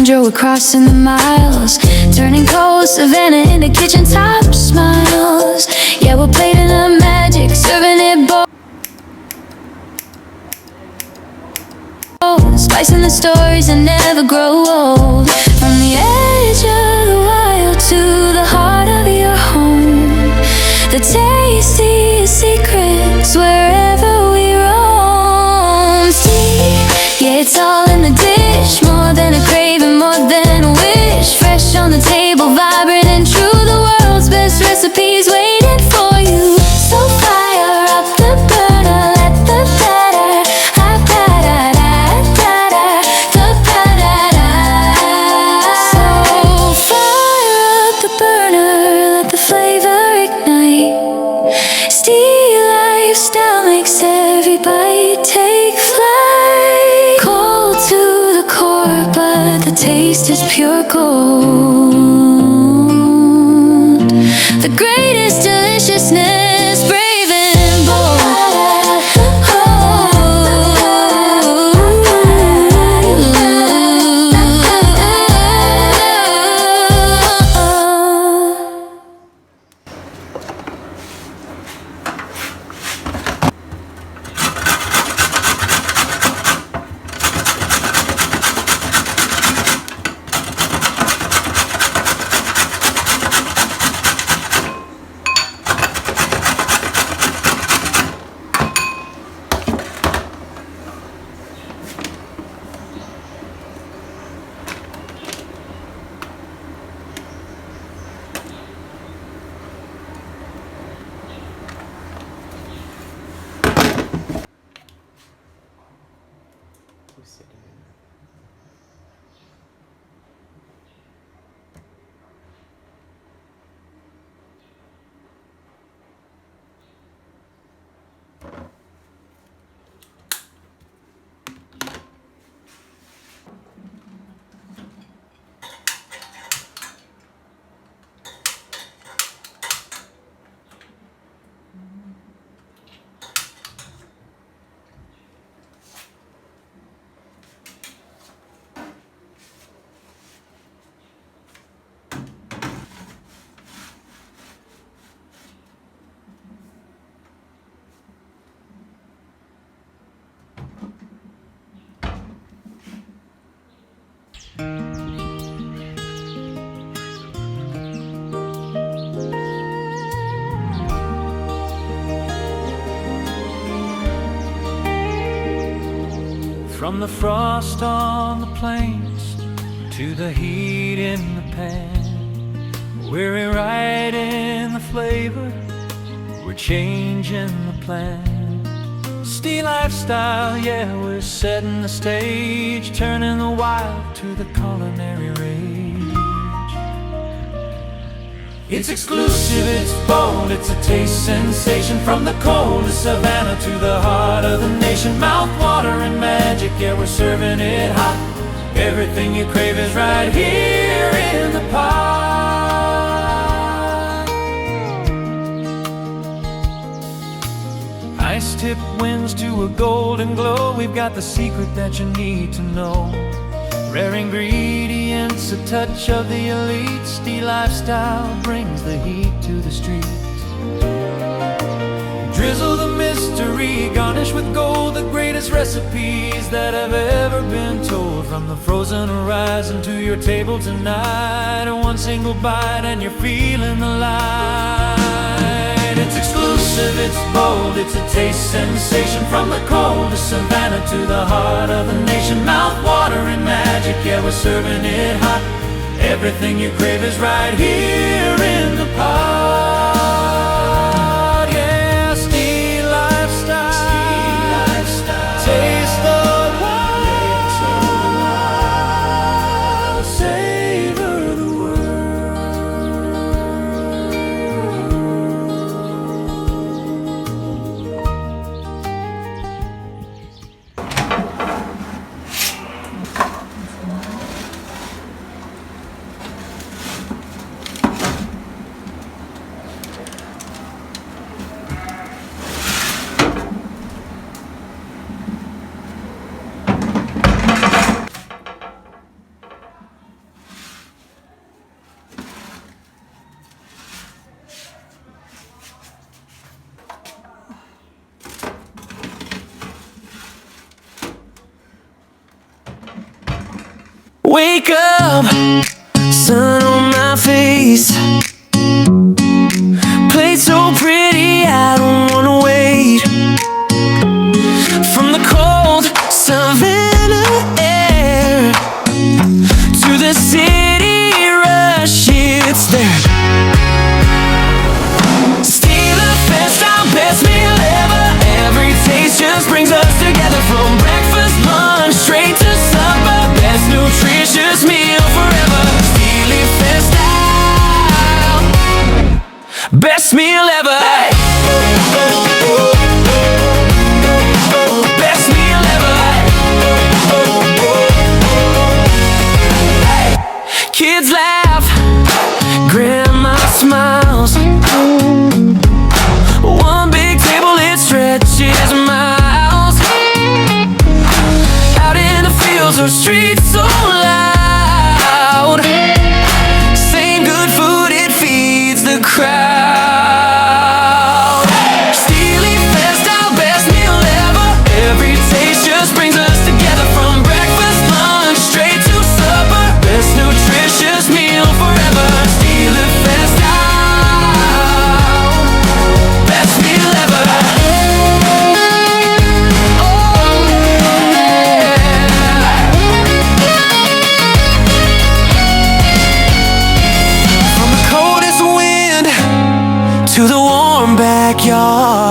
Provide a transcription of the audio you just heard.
Sandra, we're crossing the miles, turning cold Savannah into kitchen top smiles. Yeah, we're plating the magic, serving it bold, spicing the stories that never grow old. From the edge of the wild to the heart of your home, the tastiest secrets wherever we roam. See, yeah, it's all in the dish, more than a craving, more than a wish. Fresh on the table, vibrant and true, the world's best recipes waiting for you. So fire up the burner, let the batter the so fire up the burner, let the flavor ignite. Steel lifestyle makes every bite take flight. Cold to the core, but the taste is pure gold. The greatest deliciousness, brave and bold. From the frost on the plains to the heat in the pan, we're rewriting the flavor, we're changing the plan. Steel lifestyle, yeah, we're setting the stage, turning the wild to the culinary rage. It's exclusive, it's bold, it's a taste sensation. From the coldest savanna to the heart of the nation, mouth-watering magic, yeah, we're serving it hot. Everything you crave is right here in the pot. Ice-tip winds to a golden glow, we've got the secret that you need to know. Rare ingredients, a touch of the elite. Steel lifestyle brings the heat to the streets. Drizzle the mystery, garnish with gold, the greatest recipes that have ever been told. From the frozen horizon to your table tonight, one single bite and you're feeling the light. It's exclusive, it's bold, it's a taste sensation. From the coldest savanna to the heart of the nation, mouth-watering magic, yeah, we're serving it hot. Everything you crave is right here in the pot. Yeah, steel lifestyle, taste the wild, savor the Wake up, sun on my face. Plate so pretty, I don't wanna wait. From the cold savanna air to the city rush, it's there. Steal a fest, our best meal ever. Every taste just brings us together. From breakfast, lunch, straight to supper. Best nutritious meal forever. Steely Fest style, best meal ever. Hey! Best meal ever. Hey! Kids laugh, grandma smiles. One big table, it stretches miles. Out in the fields or streets so loud. Same good food, it feeds the crowd. Steely Fest, our best meal ever. Every taste just brings us together. From breakfast, lunch, straight to supper. Best nutritious meal forever. Steely Fest style, best meal ever. Oh yeah. From the coldest wind to the warm backyard.